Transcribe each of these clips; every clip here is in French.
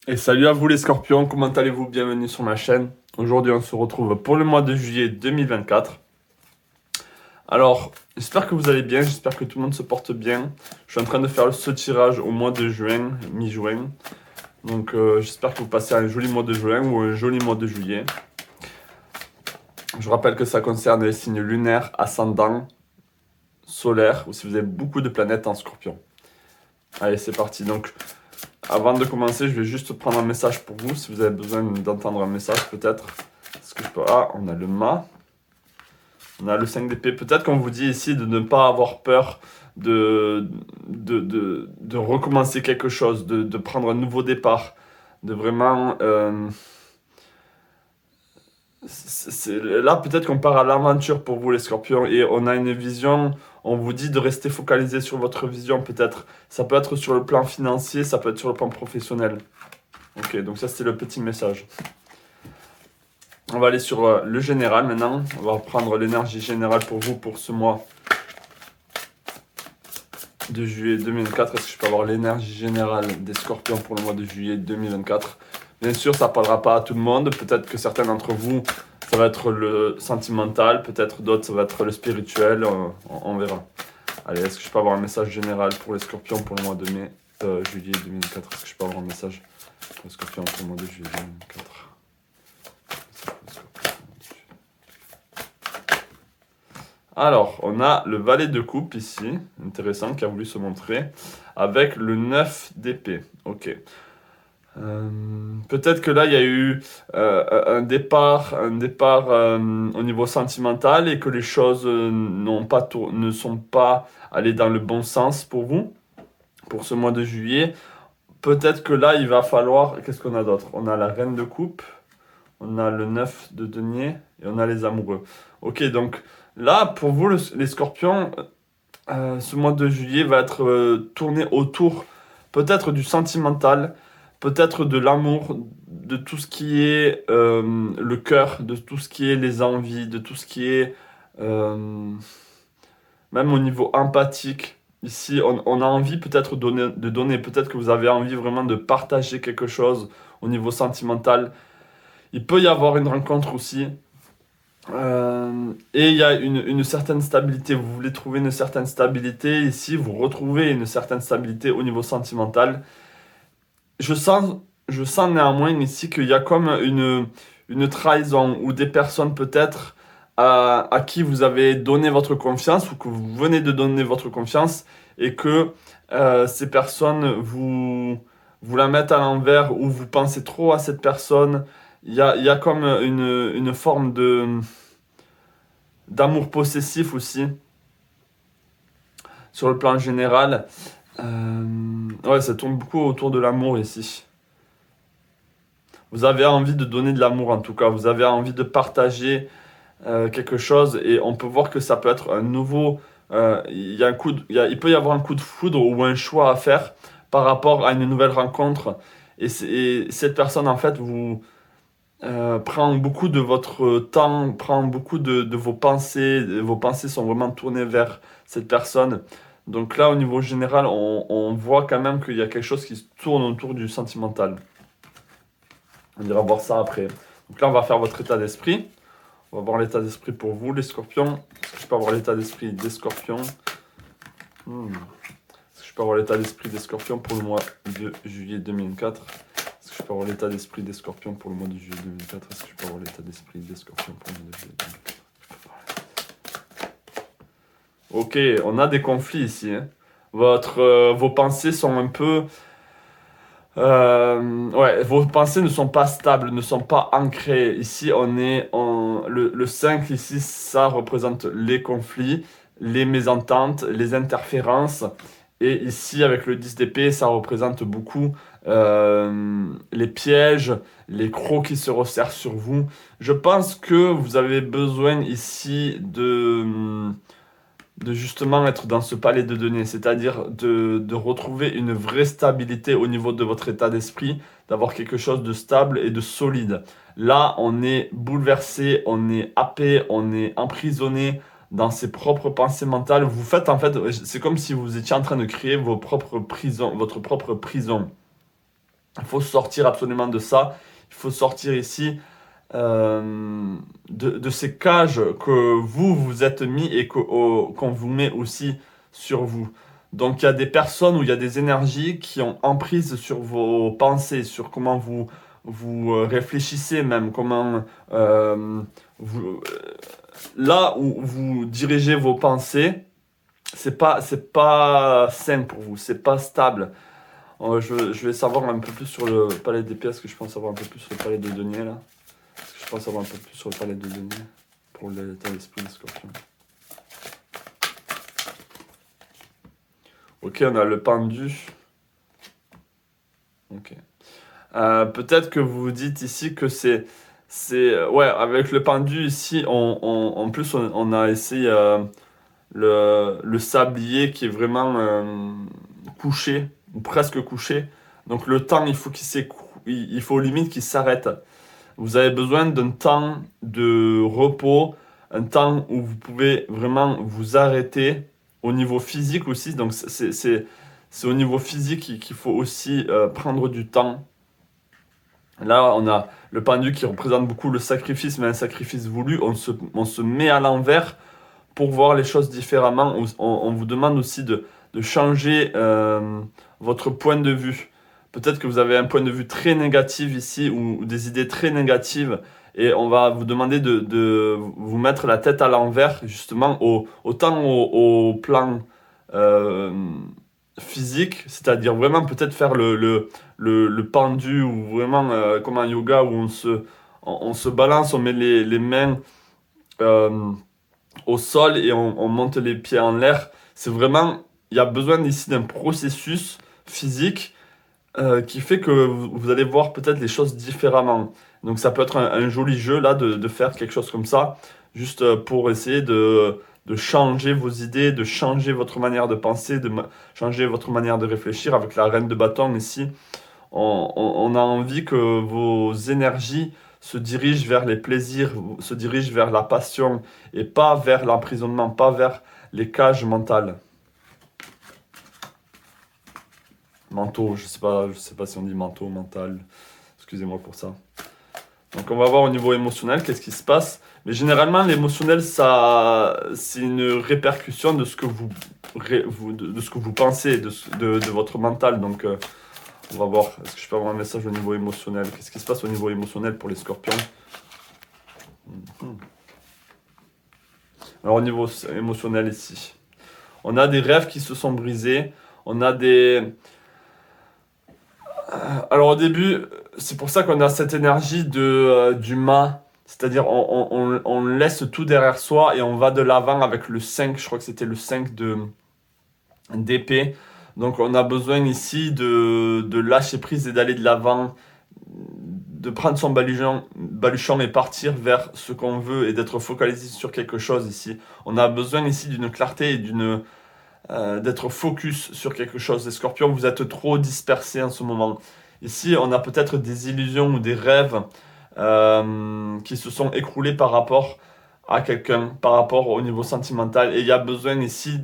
Et salut à vous les scorpions, comment allez-vous? Bienvenue sur ma chaîne. Aujourd'hui on se retrouve pour le mois de juillet 2024. Alors, j'espère que vous allez bien, j'espère que tout le monde se porte bien. Je suis en train de faire ce tirage au mois de juin, mi-juin. Donc j'espère que vous passez un joli mois de juin ou un joli mois de juillet. Je vous rappelle que ça concerne les signes lunaires, ascendants, solaires, ou si vous avez beaucoup de planètes en scorpion. Allez, c'est parti. Donc, avant de commencer, je vais juste prendre un message pour vous, si vous avez besoin d'entendre un message peut-être. Est-ce que je peux... Ah, on a le mât. On a le 5 d'épée. Peut-être qu'on vous dit ici de ne pas avoir peur de recommencer quelque chose, de prendre un nouveau départ, de vraiment... Là, peut-être qu'on part à l'aventure pour vous, les scorpions, et on a une vision, on vous dit de rester focalisé sur votre vision, peut-être. Ça peut être sur le plan financier, ça peut être sur le plan professionnel. Ok, donc ça, c'est le petit message. On va aller sur le général maintenant. On va prendre l'énergie générale pour vous pour ce mois de juillet 2024. Est-ce que je peux avoir l'énergie générale des scorpions pour le mois de juillet 2024? Bien sûr, ça ne parlera pas à tout le monde. Peut-être que certains d'entre vous, ça va être le sentimental. Peut-être d'autres, ça va être le spirituel. On verra. Allez, est-ce que je peux avoir un message général pour les scorpions pour le mois de juillet 2024? Est-ce que je peux avoir un message pour les scorpions pour le mois de juillet 2024? Alors, on a le valet de coupe ici, intéressant, qui a voulu se montrer, avec le 9 d'épée. Ok. Peut-être que là, il y a eu un départ au niveau sentimental et que les choses ne sont pas allées dans le bon sens pour vous, pour ce mois de juillet. Peut-être que là, il va falloir... Qu'est-ce qu'on a d'autre? On a la reine de coupe, on a le 9 de denier et on a les amoureux. Ok, donc là, pour vous, les scorpions, ce mois de juillet va être tourné autour peut-être du sentimental, peut-être de l'amour, de tout ce qui est le cœur, de tout ce qui est les envies, de tout ce qui est même au niveau empathique. Ici, on a envie peut-être de donner, peut-être que vous avez envie vraiment de partager quelque chose au niveau sentimental. Il peut y avoir une rencontre aussi. Et il y a une certaine stabilité. Vous voulez trouver une certaine stabilité. Ici, vous retrouvez une certaine stabilité au niveau sentimental. Je sens, je sens néanmoins ici qu'il y a comme une trahison ou des personnes peut-être à qui vous avez donné votre confiance ou que vous venez de donner votre confiance et que ces personnes vous la mettent à l'envers ou vous pensez trop à cette personne. Il y a comme une forme d'amour possessif aussi sur le plan général. Ouais, ça tourne beaucoup autour de l'amour ici. Vous avez envie de donner de l'amour en tout cas, vous avez envie de partager quelque chose et on peut voir que ça peut être un nouveau... il peut y avoir un coup de foudre ou un choix à faire par rapport à une nouvelle rencontre. Et cette personne en fait vous prend beaucoup de votre temps, prend beaucoup de vos pensées. Vos pensées sont vraiment tournées vers cette personne. Donc là, au niveau général, on voit quand même qu'il y a quelque chose qui se tourne autour du sentimental. On ira voir ça après. Donc là, on va faire votre état d'esprit. On va voir l'état d'esprit pour vous, les scorpions. Est-ce que je peux avoir l'état d'esprit des scorpions? Est-ce que je peux avoir l'état d'esprit des scorpions pour le mois de juillet 2004? Est-ce que je peux avoir l'état d'esprit des scorpions pour le mois de juillet 2004? Est-ce que je peux avoir l'état d'esprit des scorpions pour le mois de juillet 2004? Ok, on a des conflits ici. Hein. Vos pensées sont un peu... ouais, vos pensées ne sont pas stables, ne sont pas ancrées. Ici, le 5, ici, ça représente les conflits, les mésententes, les interférences. Et ici, avec le 10 d'épée, ça représente beaucoup les pièges, les crocs qui se resserrent sur vous. Je pense que vous avez besoin ici de justement être dans ce palais de données, c'est-à-dire de retrouver une vraie stabilité au niveau de votre état d'esprit, d'avoir quelque chose de stable et de solide. Là, on est bouleversé, on est happé, on est emprisonné dans ses propres pensées mentales. Vous faites en fait, c'est comme si vous étiez en train de créer vos propres prisons, votre propre prison. Il faut sortir absolument de ça. Il faut sortir ici de ces cages que vous êtes mis et qu'on vous met aussi sur vous. Donc il y a des personnes ou il y a des énergies qui ont emprise sur vos pensées, sur comment vous réfléchissez même, comment vous, là où vous dirigez vos pensées, c'est pas sain pour vous, c'est pas stable. Je vais savoir un peu plus sur le palais d'épée, parce que je pense savoir un peu plus sur le palais de denier là. Parce que je pense savoir un peu plus sur le palais de denier pour l'état d'esprit des scorpions. Ok, on a le pendu. Ok. Peut-être que vous vous dites ici que ouais, avec le pendu ici, en plus on a essayé le sablier qui est vraiment couché, ou presque couché. Donc le temps, il faut limite qu'il s'arrête. Vous avez besoin d'un temps de repos, un temps où vous pouvez vraiment vous arrêter au niveau physique aussi. Donc c'est au niveau physique qu'il faut aussi prendre du temps. Là, on a le pendu qui représente beaucoup le sacrifice, mais un sacrifice voulu. On se met à l'envers pour voir les choses différemment. On vous demande aussi de changer votre point de vue. Peut-être que vous avez un point de vue très négatif ici ou des idées très négatives et on va vous demander de vous mettre la tête à l'envers justement autant au plan euh, physique, c'est-à-dire vraiment peut-être faire le pendu ou vraiment comme un yoga où on se balance, on met les mains euh, au sol et on monte les pieds en l'air. C'est vraiment, il y a besoin ici d'un processus physique qui fait que vous allez voir peut-être les choses différemment. Donc ça peut être un joli jeu là de faire quelque chose comme ça, juste pour essayer de changer vos idées, de changer votre manière de penser, changer votre manière de réfléchir. Avec la reine de bâton ici, on a envie que vos énergies se dirigent vers les plaisirs, se dirigent vers la passion et pas vers l'emprisonnement, pas vers les cages mentales. Manteau, je sais pas si on dit manteau, mental. Excusez-moi pour ça. Donc on va voir au niveau émotionnel qu'est-ce qui se passe. Mais généralement l'émotionnel c'est une répercussion de ce que de ce que vous pensez, de votre mental. Donc on va voir. Est-ce que je peux avoir un message au niveau émotionnel? Qu'est-ce qui se passe au niveau émotionnel pour les scorpions? Alors au niveau émotionnel ici, on a des rêves qui se sont brisés. On a des Alors au début, c'est pour ça qu'on a cette énergie du mât, c'est-à-dire on laisse tout derrière soi et on va de l'avant avec le 5, je crois que c'était le 5 d'épée. Donc on a besoin ici de lâcher prise et d'aller de l'avant, de prendre son baluchon et partir vers ce qu'on veut et d'être focalisé sur quelque chose ici. On a besoin ici d'une clarté et d'être focus sur quelque chose. Les scorpions, vous êtes trop dispersés en ce moment. Ici, on a peut-être des illusions ou des rêves qui se sont écroulés par rapport à quelqu'un, par rapport au niveau sentimental. Et il y a besoin ici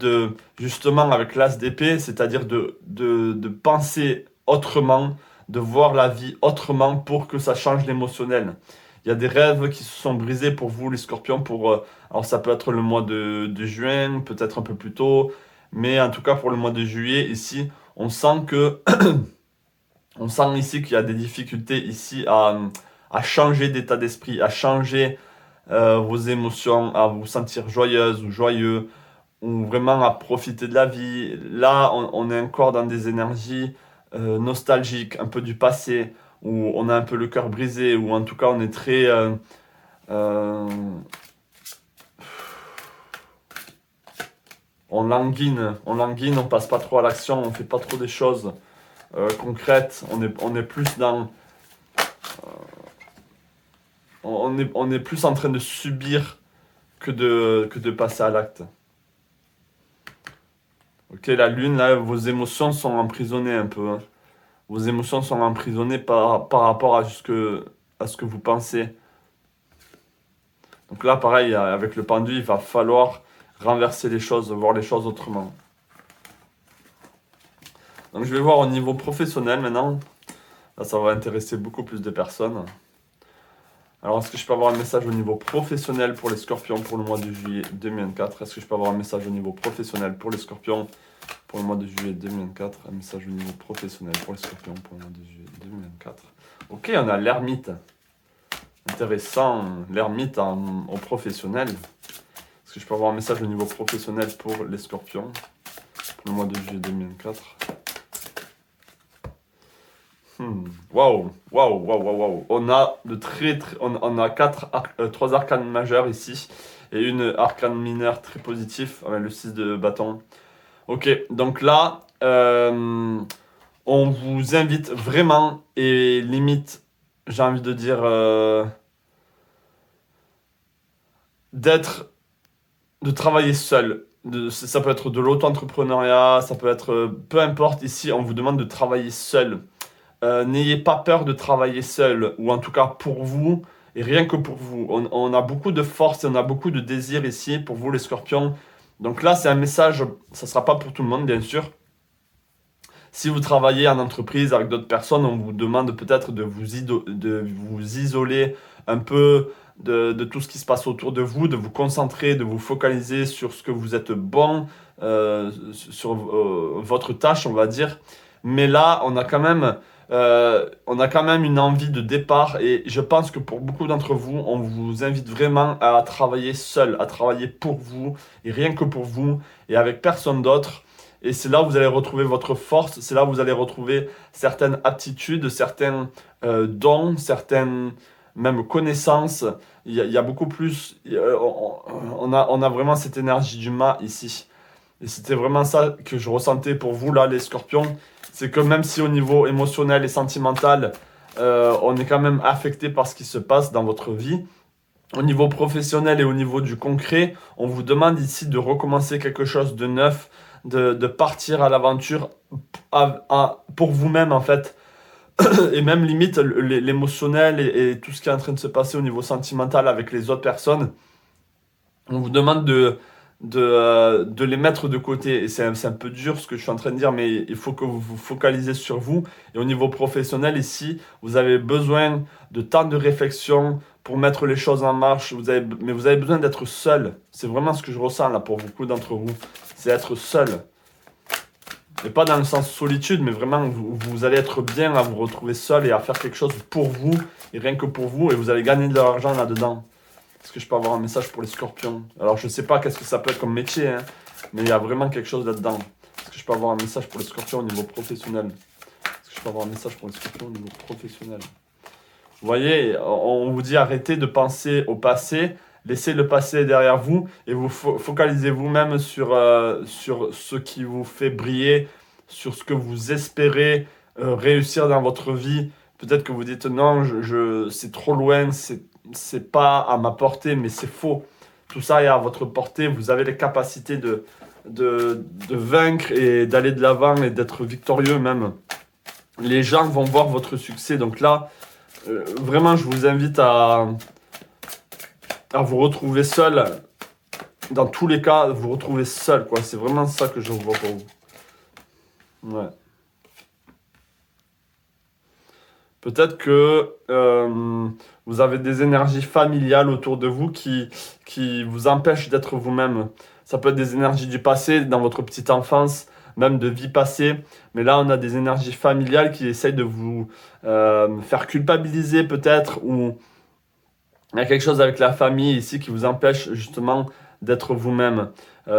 justement, avec l'as d'épée, c'est-à-dire de penser autrement, de voir la vie autrement pour que ça change l'émotionnel. Il y a des rêves qui se sont brisés pour vous, les scorpions, alors ça peut être le mois de juin, peut-être un peu plus tôt, mais en tout cas, pour le mois de juillet, ici, on sent on sent ici qu'il y a des difficultés ici à changer d'état d'esprit, à changer vos émotions, à vous sentir joyeuse ou joyeux, ou vraiment à profiter de la vie. Là, on est encore dans des énergies nostalgiques, un peu du passé, où on a un peu le cœur brisé, ou en tout cas, on est très... euh, on passe pas trop à l'action, on fait pas trop des choses concrètes, on est plus dans... on est plus en train de subir que de passer à l'acte. Ok, la lune, là, vos émotions sont emprisonnées un peu. Hein. Vos émotions sont emprisonnées par rapport à ce que vous pensez. Donc là, pareil, avec le pendu, il va falloir renverser les choses, voir les choses autrement. Donc je vais voir au niveau professionnel maintenant. Là, ça va intéresser beaucoup plus de personnes. Alors, est-ce que je peux avoir un message au niveau professionnel pour les scorpions pour le mois de juillet 2024? Est-ce que je peux avoir un message au niveau professionnel pour les scorpions pour le mois de juillet 2024? Un message au niveau professionnel pour les scorpions pour le mois de juillet 2024. Ok, on a l'ermite. Intéressant, l'ermite en professionnel. Est-ce que je peux avoir un message au niveau professionnel pour les scorpions pour le mois de juillet 2024? Waouh, waouh, waouh, waouh, waouh. On a on a 3 arcanes majeures ici et une arcane mineure très positif avec le 6 de bâton. Ok, donc là, on vous invite vraiment et limite, j'ai envie de dire, de travailler seul. Ça peut être de l'auto-entrepreneuriat, ça peut être, peu importe, ici, on vous demande de travailler seul. N'ayez pas peur de travailler seul, ou en tout cas pour vous, et rien que pour vous. On a beaucoup de force et on a beaucoup de désir ici pour vous les scorpions. Donc là, c'est un message, ça ne sera pas pour tout le monde, bien sûr. Si vous travaillez en entreprise avec d'autres personnes, on vous demande peut-être de vous isoler un peu de tout ce qui se passe autour de vous, de vous concentrer, de vous focaliser sur ce que vous êtes bon, sur votre tâche, on va dire. Mais là, on a quand même une envie de départ et je pense que pour beaucoup d'entre vous, on vous invite vraiment à travailler seul, à travailler pour vous et rien que pour vous et avec personne d'autre. Et c'est là où vous allez retrouver votre force, c'est là où vous allez retrouver certaines aptitudes, certains dons, certaines même connaissances. Il y a beaucoup plus, on a vraiment cette énergie du mât ici. Et c'était vraiment ça que je ressentais pour vous là, les scorpions. C'est que même si au niveau émotionnel et sentimental, on est quand même affecté par ce qui se passe dans votre vie, au niveau professionnel et au niveau du concret, on vous demande ici de recommencer quelque chose de neuf, de partir à l'aventure pour vous-même en fait. Et même limite l'émotionnel et tout ce qui est en train de se passer au niveau sentimental avec les autres personnes, on vous demande de les mettre de côté. Et c'est un peu dur ce que je suis en train de dire, mais il faut que vous vous focalisez sur vous. Et au niveau professionnel, ici, vous avez besoin de temps de réflexion pour mettre les choses en marche. Mais vous avez besoin d'être seul. C'est vraiment ce que je ressens là pour beaucoup d'entre vous. C'est être seul. Et pas dans le sens solitude, mais vraiment, vous allez être bien à vous retrouver seul et à faire quelque chose pour vous, et rien que pour vous, et vous allez gagner de l'argent là-dedans. Est-ce que je peux avoir un message pour les scorpions? Alors, je sais pas qu'est-ce que ça peut être comme métier, hein, mais il y a vraiment quelque chose là-dedans. Est-ce que je peux avoir un message pour les scorpions au niveau professionnel? Est-ce que je peux avoir un message pour les scorpions au niveau professionnel? Vous voyez, on vous dit arrêtez de penser au passé, laissez le passé derrière vous et vous focalisez vous-même sur ce qui vous fait briller, sur ce que vous espérez réussir dans votre vie. Peut-être que vous dites non, c'est trop loin, c'est pas à ma portée, mais c'est faux. Tout ça est à votre portée, vous avez les capacités de vaincre et d'aller de l'avant et d'être victorieux même. Les gens vont voir votre succès, donc là, vraiment, je vous invite à vous retrouver seul. Dans tous les cas, vous retrouver seul, quoi. C'est vraiment ça que je vois pour vous. Ouais. Peut-être que vous avez des énergies familiales autour de vous qui vous empêchent d'être vous-même. Ça peut être des énergies du passé, dans votre petite enfance, même de vie passée. Mais là, on a des énergies familiales qui essayent de vous faire culpabiliser peut-être, ou il y a quelque chose avec la famille ici qui vous empêche justement d'être vous-même.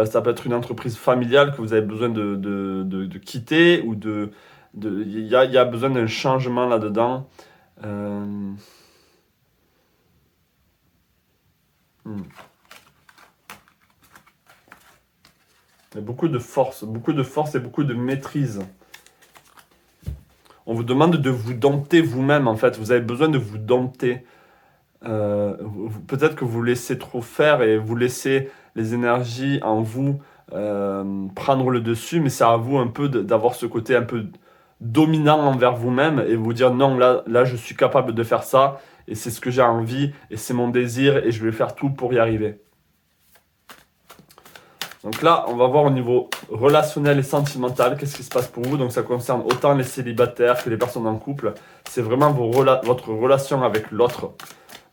Ça peut être une entreprise familiale que vous avez besoin de quitter, ou il y a besoin d'un changement là-dedans. Hmm. Il y a beaucoup de force et beaucoup de maîtrise. On vous demande de vous dompter vous-même en fait. Vous avez besoin de vous dompter. Peut-être que vous laissez trop faire et vous laissez les énergies en vous prendre le dessus, mais c'est à vous un peu d'avoir ce côté un peu dominant envers vous-même et vous dire non, là je suis capable de faire ça et c'est ce que j'ai envie et c'est mon désir et je vais faire tout pour y arriver. Donc là, on va voir au niveau relationnel et sentimental, qu'est-ce qui se passe pour vous. Donc ça concerne autant les célibataires que les personnes en couple. C'est vraiment votre relation avec l'autre,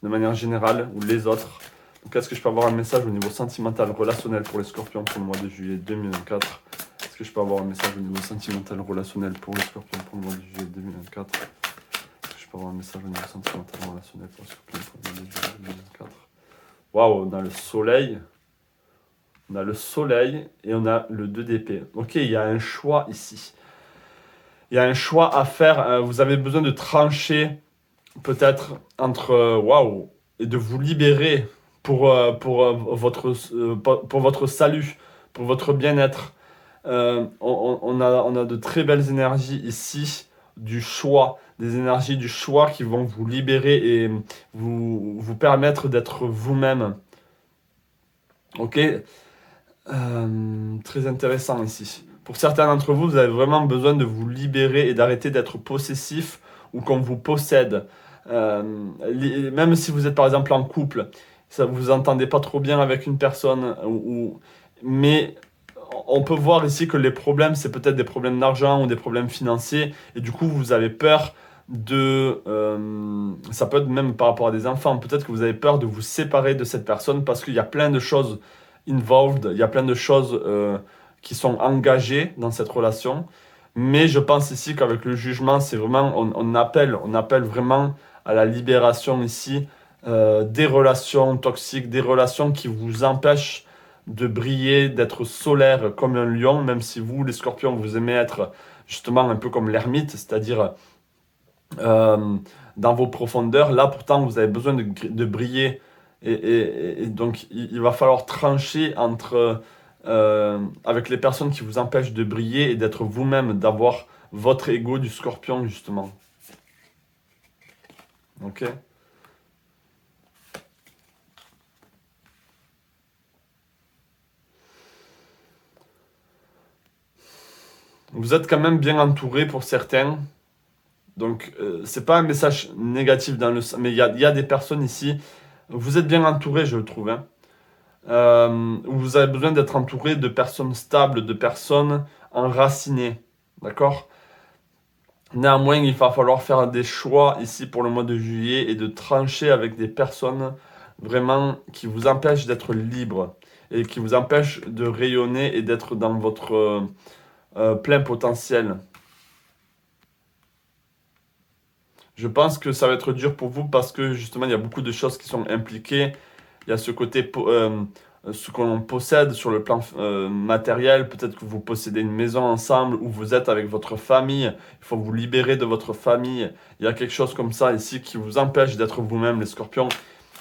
de manière générale, ou les autres. Donc est-ce que je peux avoir un message au niveau sentimental, relationnel pour les scorpions pour le mois de juillet 2024? Est-ce que je peux avoir un message au niveau sentimental, relationnel pour les scorpions pour le mois de juillet 2024? Est-ce que je peux avoir un message au niveau sentimental, relationnel pour les scorpions pour le mois de juillet 2024? Waouh, on a le soleil. On a le soleil et on a le 2 d'épée. Ok, il y a un choix ici. Il y a un choix à faire. Vous avez besoin de trancher peut-être entre waouh et de vous libérer pour votre salut, pour votre bien-être. On a de très belles énergies ici du choix, des énergies du choix qui vont vous libérer et vous permettre d'être vous-même. Ok? Très intéressant ici. Pour certains d'entre vous, vous avez vraiment besoin de vous libérer et d'arrêter d'être possessif ou qu'on vous possède. Même si vous êtes par exemple en couple, ça vous entendez pas trop bien avec une personne, mais on peut voir ici que les problèmes, c'est peut-être des problèmes d'argent ou des problèmes financiers, et du coup vous avez peur ça peut être même par rapport à des enfants, peut-être que vous avez peur de vous séparer de cette personne parce qu'il y a plein de choses involved, il y a plein de choses qui sont engagées dans cette relation. Mais je pense ici qu'avec le jugement, c'est vraiment, on appelle vraiment à la libération ici des relations toxiques, des relations qui vous empêchent de briller, d'être solaire comme un lion, même si vous, les scorpions, vous aimez être justement un peu comme l'ermite, c'est-à-dire dans vos profondeurs. Là, pourtant, vous avez besoin de briller. Et donc, il va falloir trancher avec les personnes qui vous empêchent de briller et d'être vous-même, d'avoir votre ego du scorpion, justement. Ok? Vous êtes quand même bien entouré pour certains. Donc, c'est pas un message négatif mais il y a des personnes ici. Vous êtes bien entouré, je le trouve, hein. Vous avez besoin d'être entouré de personnes stables, de personnes enracinées. D'accord? Néanmoins, il va falloir faire des choix ici pour le mois de juillet et de trancher avec des personnes vraiment qui vous empêchent d'être libre et qui vous empêchent de rayonner et d'être dans votre plein potentiel. Je pense que ça va être dur pour vous parce que justement, il y a beaucoup de choses qui sont impliquées. Il y a ce côté, ce qu'on possède sur le plan matériel. Peut-être que vous possédez une maison ensemble ou vous êtes avec votre famille. Il faut vous libérer de votre famille. Il y a quelque chose comme ça ici qui vous empêche d'être vous-même, les scorpions.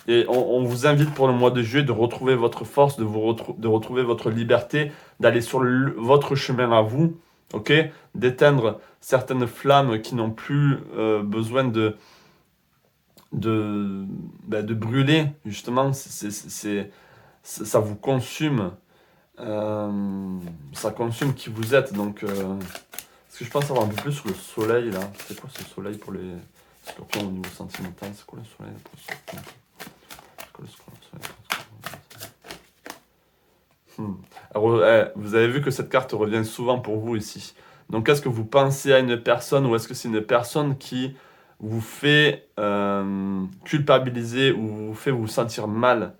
Et on vous invite pour le mois de juillet de retrouver votre force, de retrouver votre liberté, d'aller sur votre chemin à vous, ok? D'éteindre certaines flammes qui n'ont plus besoin de brûler, justement. Ça vous consume. Ça consume qui vous êtes. Donc, est-ce que je pense avoir un peu plus sur le soleil, là? C'est quoi ce soleil pour les scorpions au niveau sentimental? C'est quoi le soleil pour les scorpions? Alors, vous avez vu que cette carte revient souvent pour vous ici. Donc, est-ce que vous pensez à une personne ou est-ce que c'est une personne qui vous fait culpabiliser ou vous fait vous sentir mal?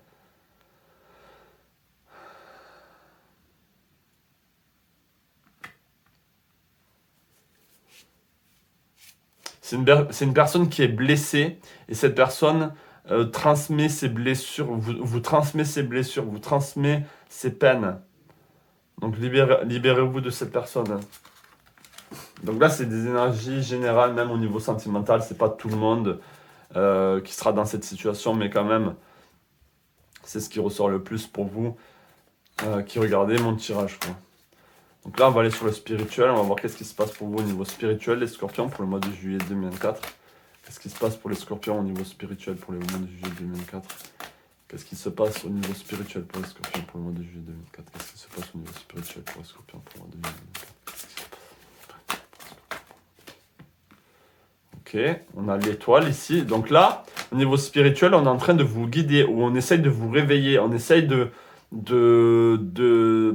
C'est une personne qui est blessée et cette personne transmet ses blessures, vous transmet ses blessures, vous transmet ses peines. Donc libérez-vous de cette personne. Donc là, c'est des énergies générales, même au niveau sentimental. C'est pas tout le monde qui sera dans cette situation, mais quand même, c'est ce qui ressort le plus pour vous qui regardez mon tirage, quoi. Donc là, on va aller sur le spirituel. On va voir qu'est-ce qui se passe pour vous au niveau spirituel, les scorpions, pour le mois de juillet 2024. Qu'est-ce qui se passe pour les scorpions au niveau spirituel pour le mois de juillet 2024? Qu'est-ce qui se passe au niveau spirituel pour les scorpions pour le mois de juillet 2024? Qu'est-ce qui se passe au niveau spirituel pour les scorpions pour le mois de juillet 2024? Ok, on a l'étoile ici. Donc là, au niveau spirituel, on est en train de vous guider ou on essaye de vous réveiller. On essaye de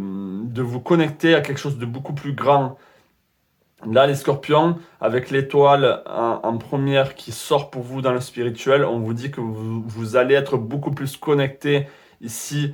vous connecter à quelque chose de beaucoup plus grand. Là, les scorpions, avec l'étoile en première qui sort pour vous dans le spirituel, on vous dit que vous allez être beaucoup plus connecté ici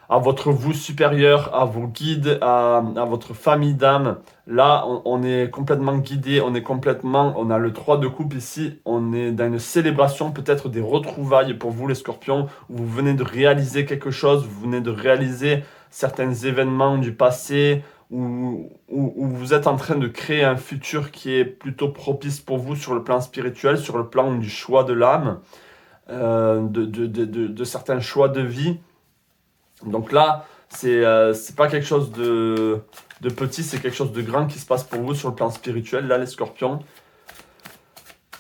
à votre vous supérieur, à vos guides, à votre famille d'âme. Là, on est complètement guidé, on a le 3 de coupe ici, on est dans une célébration, peut-être des retrouvailles pour vous les scorpions, où vous venez de réaliser quelque chose, vous venez de réaliser certains événements du passé, où vous êtes en train de créer un futur qui est plutôt propice pour vous sur le plan spirituel, sur le plan du choix de l'âme, de certains choix de vie. Donc là, c'est pas quelque chose de petit, c'est quelque chose de grand qui se passe pour vous sur le plan spirituel. Là, les scorpions,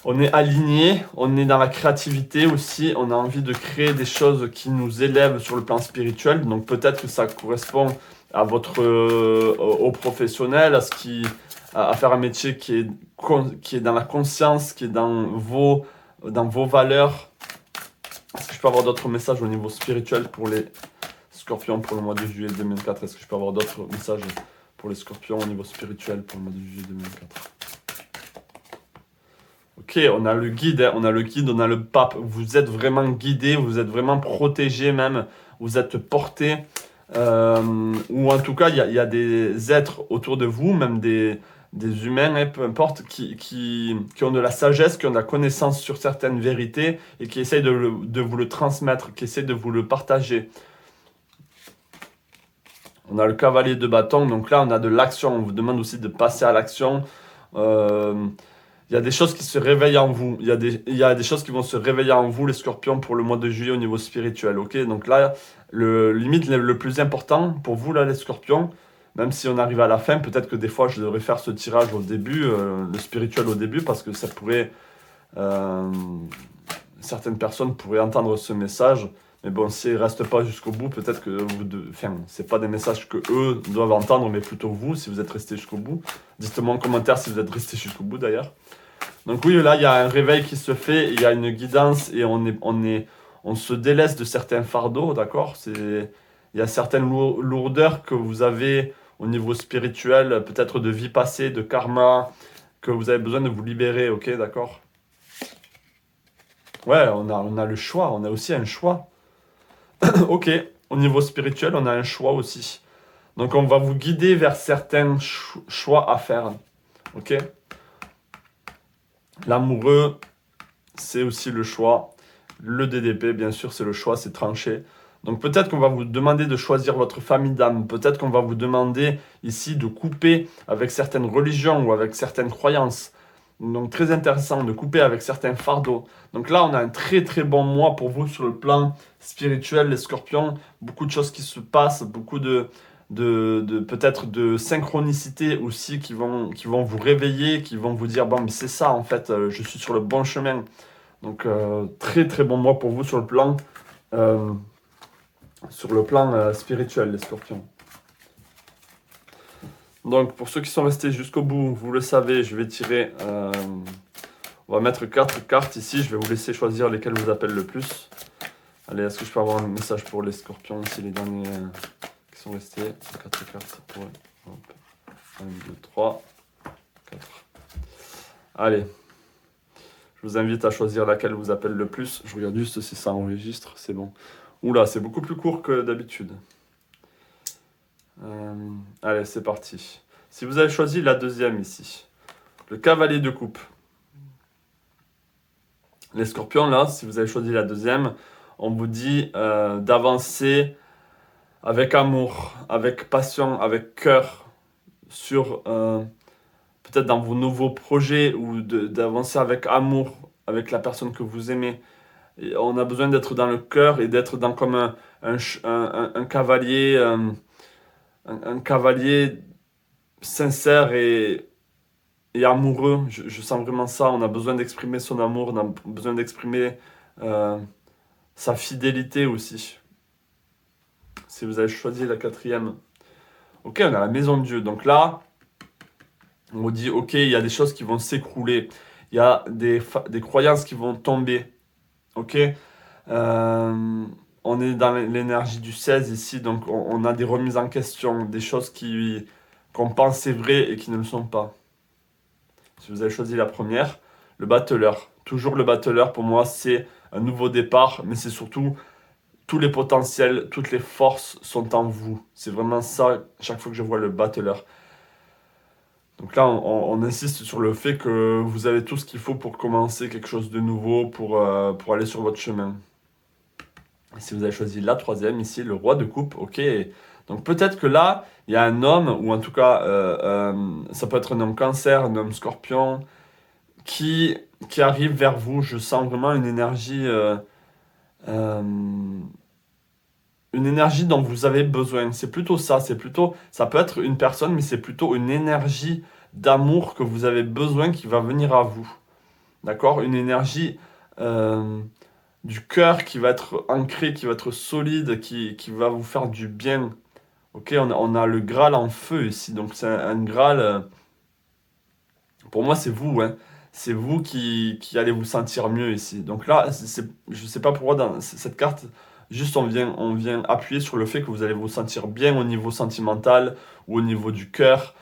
on est aligné, on est dans la créativité aussi, on a envie de créer des choses qui nous élèvent sur le plan spirituel. Donc peut-être que ça correspond à votre au professionnel, à faire un métier qui est dans la conscience, qui est dans vos valeurs. Est-ce que je peux avoir d'autres messages au niveau spirituel pour les Scorpions pour le mois de juillet 2004? Est-ce que je peux avoir d'autres messages pour les scorpions au niveau spirituel pour le mois de juillet 2004? Ok, on a le guide, hein, on a le guide, on a le pape. Vous êtes vraiment guidé, vous êtes vraiment protégé même, vous êtes porté. Ou en tout cas, il y a des êtres autour de vous, même des humains, hein, peu importe, qui ont de la sagesse, qui ont de la connaissance sur certaines vérités et qui essayent de vous le transmettre, qui essayent de vous le partager. On a le cavalier de bâton, donc là on a de l'action, on vous demande aussi de passer à l'action. Il y a des choses qui se réveillent en vous, il y a des choses qui vont se réveiller en vous les scorpions pour le mois de juillet au niveau spirituel, ok? Donc là, limite le plus important pour vous là les scorpions, même si on arrive à la fin, peut-être que des fois je devrais faire ce tirage au début, le spirituel au début, parce que ça pourrait... certaines personnes pourraient entendre ce message. Mais bon, s'ils ne restent pas jusqu'au bout, peut-être que enfin, c'est pas des messages que eux doivent entendre, mais plutôt vous, si vous êtes resté jusqu'au bout. Dites-moi en commentaire si vous êtes resté jusqu'au bout d'ailleurs. Donc oui, là, il y a un réveil qui se fait, il y a une guidance et on se délaisse de certains fardeaux, d'accord? Il y a certaines lourdeurs que vous avez au niveau spirituel, peut-être de vie passée, de karma, que vous avez besoin de vous libérer, ok, d'accord? Ouais, on a le choix, on a aussi un choix. Ok, au niveau spirituel, on a un choix aussi. Donc on va vous guider vers certains choix à faire. Ok? L'amoureux, c'est aussi le choix. Le DDP, bien sûr, c'est le choix, c'est tranché. Donc peut-être qu'on va vous demander de choisir votre famille d'âme. Peut-être qu'on va vous demander ici de couper avec certaines religions ou avec certaines croyances. Donc très intéressant de couper avec certains fardeaux. Donc là, on a un très très bon mois pour vous sur le plan spirituel, les scorpions. Beaucoup de choses qui se passent, beaucoup de peut-être de synchronicité aussi qui vont vous réveiller, qui vont vous dire, bon, mais c'est ça en fait, je suis sur le bon chemin. Donc très très bon mois pour vous euh, sur le plan spirituel, les scorpions. Donc, pour ceux qui sont restés jusqu'au bout, vous le savez, je vais tirer. On va mettre 4 cartes ici. Je vais vous laisser choisir lesquelles vous appellent le plus. Allez, est-ce que je peux avoir un message pour les scorpions ici, les derniers qui sont restés? 4 cartes pour eux. 1, 2, 3, 4. Allez. Je vous invite à choisir laquelle vous appelle le plus. Je regarde juste si ça enregistre. C'est bon. Oula, c'est beaucoup plus court que d'habitude. Allez, c'est parti. Si vous avez choisi la deuxième ici, le cavalier de coupe. Les scorpions, là, si vous avez choisi la deuxième, on vous dit d'avancer avec amour, avec passion, avec cœur, sur peut-être dans vos nouveaux projets, ou d'avancer avec amour, avec la personne que vous aimez. Et on a besoin d'être dans le cœur et d'être dans comme un cavalier... un cavalier sincère et amoureux. Je sens vraiment ça. On a besoin d'exprimer son amour, on a besoin d'exprimer sa fidélité aussi. Si vous avez choisi la quatrième. Ok, on a la maison de Dieu. Donc là, on vous dit, ok, il y a des choses qui vont s'écrouler. Il y a des croyances qui vont tomber. Ok, on on est dans l'énergie du 16 ici, donc on a des remises en question, des choses qu'on pense vraies et qui ne le sont pas. Si vous avez choisi la première, le battleur. Toujours le battleur, pour moi, c'est un nouveau départ, mais c'est surtout tous les potentiels, toutes les forces sont en vous. C'est vraiment ça, chaque fois que je vois le battleur. Donc là, on insiste sur le fait que vous avez tout ce qu'il faut pour commencer quelque chose de nouveau, pour aller sur votre chemin. Et si vous avez choisi la troisième, ici, le roi de coupe, ok. Donc peut-être que là, il y a un homme, ou en tout cas, ça peut être un homme cancer, un homme scorpion, qui arrive vers vous. Je sens vraiment euh, une énergie dont vous avez besoin. C'est plutôt ça, ça peut être une personne, mais c'est plutôt une énergie d'amour que vous avez besoin qui va venir à vous. D'accord? Une énergie euh, du cœur qui va être ancrée, qui va être solide, qui va vous faire du bien. Ok, on a le Graal en feu ici, donc c'est un Graal. Pour moi, c'est vous, hein. C'est vous qui allez vous sentir mieux ici. Donc là, je ne sais pas pourquoi dans cette carte, juste on vient appuyer sur le fait que vous allez vous sentir bien au niveau sentimental ou au niveau du cœur.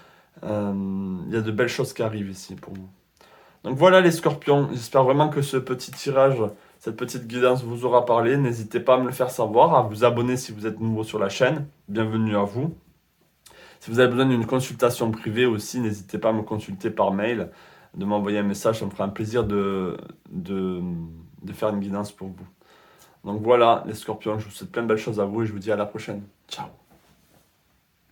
Il y a de belles choses qui arrivent ici pour vous. Donc voilà les scorpions, j'espère vraiment que ce petit tirage, cette petite guidance vous aura parlé. N'hésitez pas à me le faire savoir, à vous abonner si vous êtes nouveau sur la chaîne. Bienvenue à vous. Si vous avez besoin d'une consultation privée aussi, n'hésitez pas à me consulter par mail, de m'envoyer un message, ça me fera un plaisir de faire une guidance pour vous. Donc voilà les scorpions, je vous souhaite plein de belles choses à vous et je vous dis à la prochaine. Ciao.